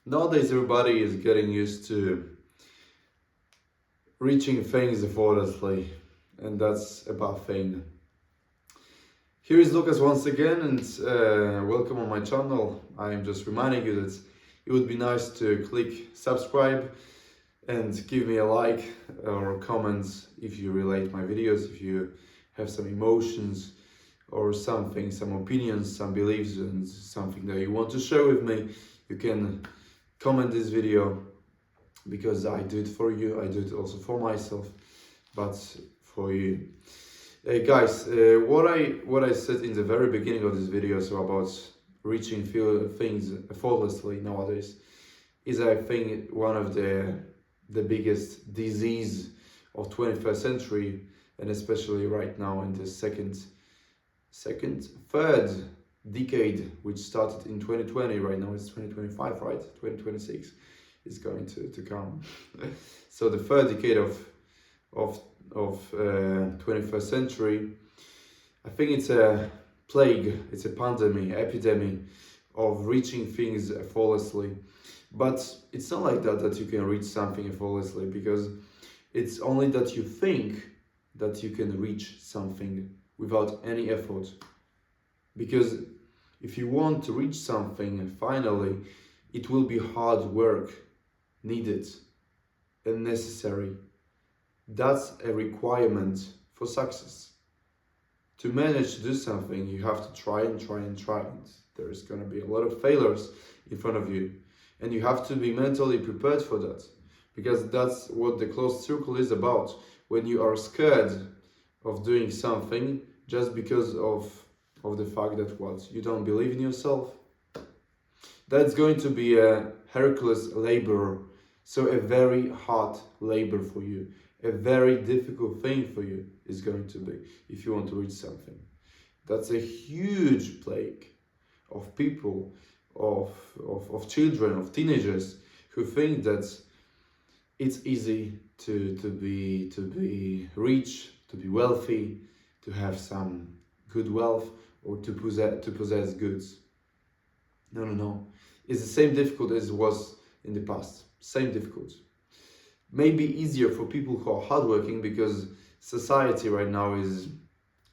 Nowadays, everybody is getting used to reaching things effortlessly, and that's a bad thing. Here is Lucas once again, and welcome on my channel. I am just reminding you that it would be nice to click subscribe and give me a like or comment if you relate my videos, if you have some emotions or something, some opinions, some beliefs, and something that you want to share with me. You can comment this video, because I do it for you. I do it also for myself, but for you. Guys, what I said in the very beginning of this video, so about reaching things effortlessly nowadays, is I think one of the biggest disease of 21st century, and especially right now in the third decade, which started in 2020. Right now it's 2025, right? 2026 is going to come. So the third decade of 21st century, I think it's a plague, it's a pandemic, epidemic of reaching things effortlessly. But it's not like that you can reach something effortlessly, because it's only that you think that you can reach something without any effort. Because if you want to reach something finally, it will be hard work needed and necessary. That's a requirement for success. To manage to do something, you have to try and try and try. There's going to be a lot of failures in front of you, and you have to be mentally prepared for that, because that's what the closed circle is about. When you are scared of doing something just because of the fact that you don't believe in yourself, that's going to be a Hercules labor. So a very hard labor for you, a very difficult thing for you is going to be, if you want to reach something. That's a huge plague of people, of children, of teenagers, who think that it's easy to be rich, to be wealthy, to have some good wealth, or to possess goods. No. It's the same difficult as it was in the past. Same difficult. Maybe easier for people who are hardworking, because society right now is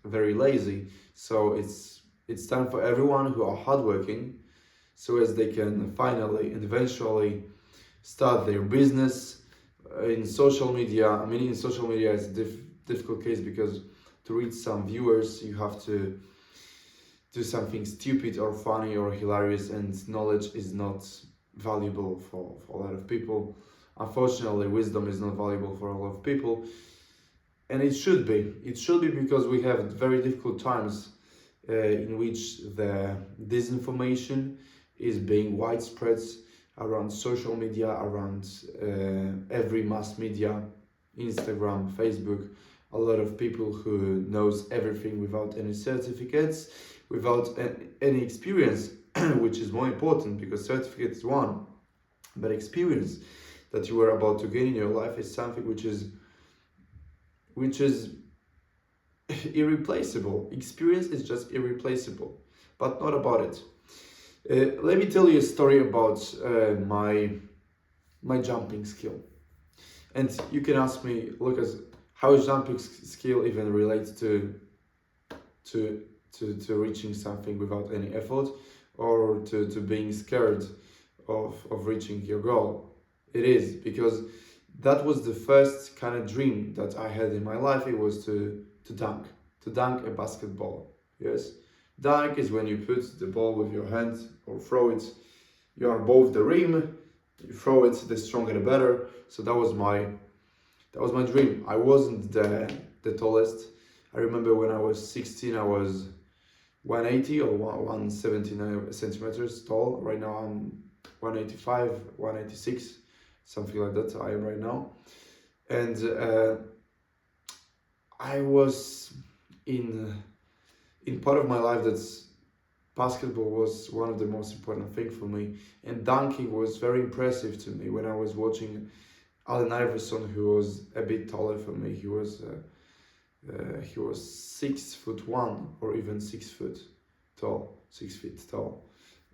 very lazy. So it's time for everyone who are hardworking, so as they can finally and eventually start their business in social media. I mean, in social media it's a difficult case, because to reach some viewers you have to do something stupid or funny or hilarious, and knowledge is not valuable for a lot of people. Unfortunately, wisdom is not valuable for a lot of people, and it should be. It should be, because we have very difficult times in which the disinformation is being widespread around social media, around every mass media, Instagram, Facebook. A lot of people who knows everything without any certificates, without any experience, which is more important, because certificate is one, but experience that you are about to gain in your life is something which is irreplaceable. Experience is just irreplaceable, but not about it. Let me tell you a story about my jumping skill. And you can ask me, Lucas, how is jumping skill even relates to reaching something without any effort, or to being scared of reaching your goal? It is because that was the first kind of dream that I had in my life. It was to dunk a basketball. Yes, dunk is when you put the ball with your hand or throw it. You are above the rim. You throw it. The stronger the better. So that was my dream. I wasn't the tallest. I remember when I was 16, I was 180 or 179 centimeters tall. Right now I'm 185, 186, something like that I am right now. And I was in part of my life that basketball was one of the most important things for me. And dunking was very impressive to me when I was watching Allen Iverson, who was a bit taller than me. He was 6'1" or even 6 feet tall.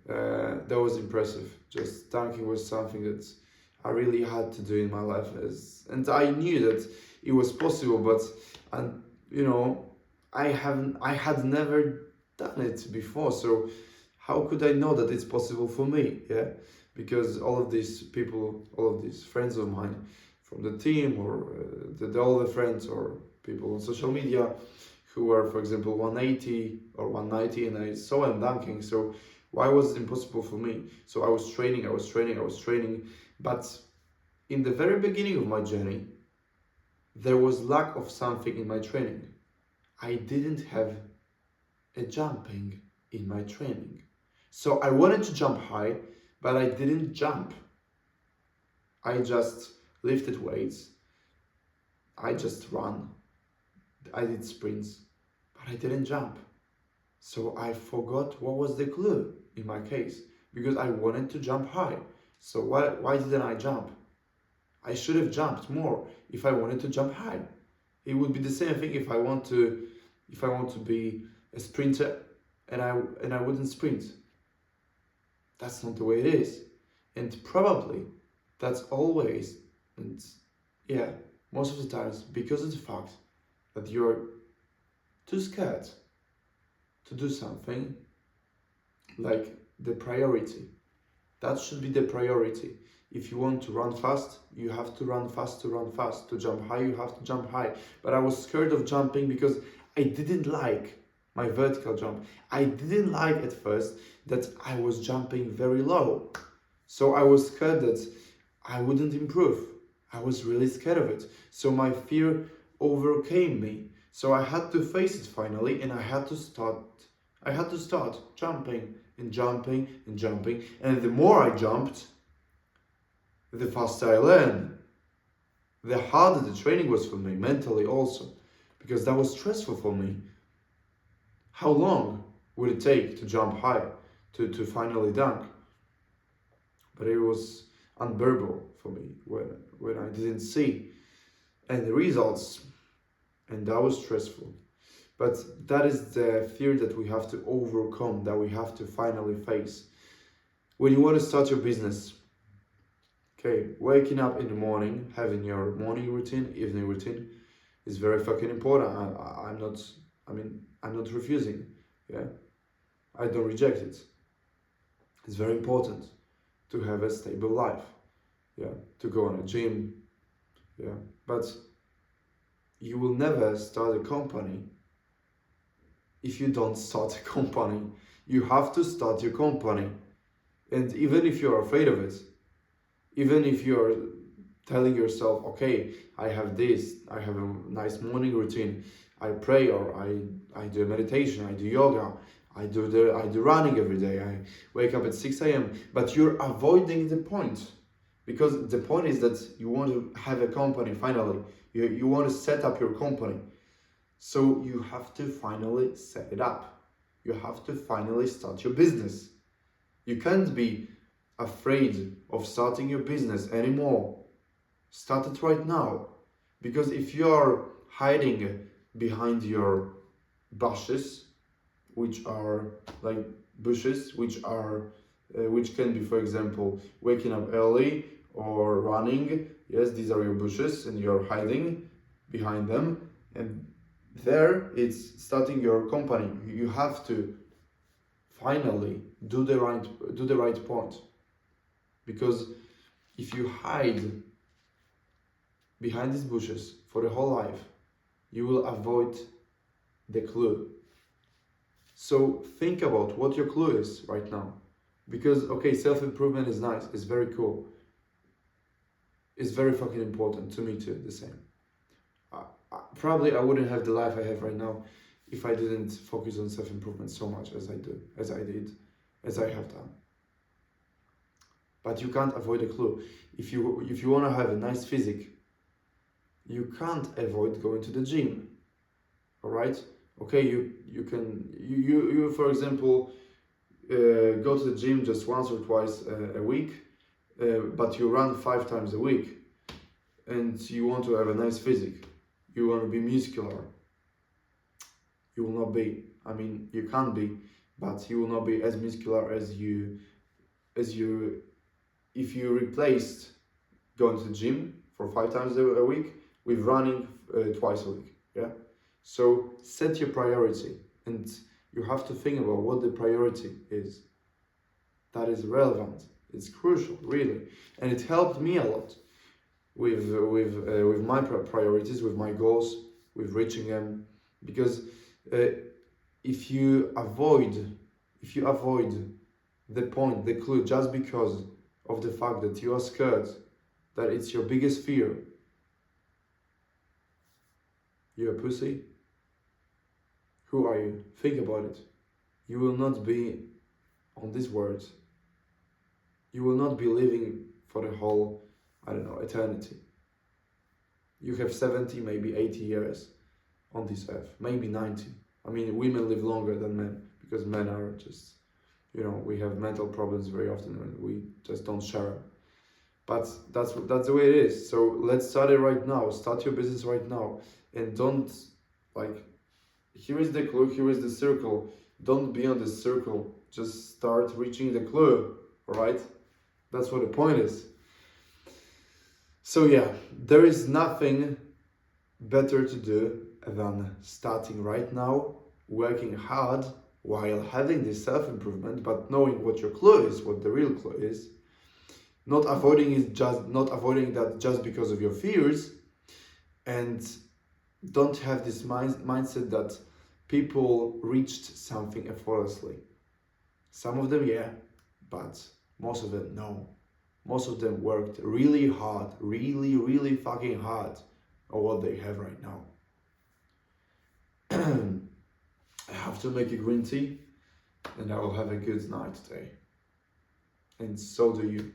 That was impressive. Just dunking was something that I really had to do in my life, and I knew that it was possible, but and you know, I had never done it before, so how could I know that it's possible for me? Yeah, because all of these people, all of these friends of mine from the team, or all the friends or people on social media who were, for example, 180 or 190, and I saw them dunking. So why was it impossible for me? So I was training, but in the very beginning of my journey, there was lack of something in my training. I didn't have a jumping in my training. So I wanted to jump high, but I didn't jump. I just lifted weights. I just ran. I did sprints, but I didn't jump. So I forgot what was the clue in my case, because I wanted to jump high. So why didn't I jump? I should have jumped more if I wanted to jump high. It would be the same thing if I want to be a sprinter and I wouldn't sprint. That's not the way it is. And probably that's always, and yeah, most of the times, because of the fact that you're too scared to do something like the priority. That should be the priority. If you want to run fast, you have to run fast to run fast. To jump high, you have to jump high. But I was scared of jumping because I didn't like my vertical jump. I didn't like at first that I was jumping very low. So I was scared that I wouldn't improve. I was really scared of it. So my fear overcame me. So I had to face it finally, and I had to start jumping and jumping and jumping. And the more I jumped, the faster I learned. The harder the training was for me, mentally also, because that was stressful for me. How long would it take to jump high, to finally dunk? But it was unbearable for me when I didn't see any results, and that was stressful. But that is the fear that we have to overcome, that we have to finally face. When you want to start your business, okay, waking up in the morning, having your morning routine, evening routine is very fucking important. I'm not refusing. Yeah, I don't reject it. It's very important to have a stable life. Yeah, to go on a gym. Yeah, but you will never start a company if you don't start a company. You have to start your company. And even if you're afraid of it, even if you're telling yourself, okay, I have this, I have a nice morning routine, I pray, or I do meditation, I do yoga, I do running every day, I wake up at 6 a.m. But you're avoiding the point, because the point is that you want to have a company finally. You want to set up your company. So you have to finally set it up. You have to finally start your business. You can't be afraid of starting your business anymore. Start it right now. Because if you're hiding behind your bushes, which are like bushes, which can be, for example, waking up early or running. Yes, these are your bushes, and you're hiding behind them. And there, it's starting your company. You have to finally do the right point. Because if you hide behind these bushes for the whole life, you will avoid the clue. So think about what your clue is right now. Because, okay, self-improvement is nice, it's very cool. It's very fucking important to me too, the same. Probably I wouldn't have the life I have right now if I didn't focus on self-improvement so much as I have done. But you can't avoid a clue. If you want to have a nice physique, you can't avoid going to the gym. All right? Okay, you can for example go to the gym just once or twice a week, but you run 5 times a week, and you want to have a nice physique. You want to be muscular. You will not be. I mean, you can't be, but you will not be as muscular as you if you replaced going to the gym for 5 times a week with running twice a week. Yeah. So set your priority, and you have to think about what the priority is. That is relevant. It's crucial, really, and it helped me a lot with my priorities, with my goals, with reaching them. Because uh, if you avoid the point, the clue, just because of the fact that you are scared, that it's your biggest fear, you're a pussy. Who are you? Think about it. You will not be on these words. You will not be living for the whole, I don't know, eternity. You have 70, maybe 80 years on this earth, maybe 90. I mean, women live longer than men because men are just, we have mental problems very often and we just don't share them. But that's the way it is. So let's start it right now. Start your business right now, and don't like. Here is the clue. Here is the circle. Don't be on the circle. Just start reaching the clue. All right. That's what the point is. So yeah, there is nothing better to do than starting right now, working hard while having this self-improvement, but knowing what your clue is, what the real clue is. Not avoiding that just because of your fears, and don't have this mindset that people reached something effortlessly. Some of them, yeah, but most of them, no. Most of them worked really hard, really, really fucking hard on what they have right now. I have to make a green tea, and I will have a good night today. And so do you.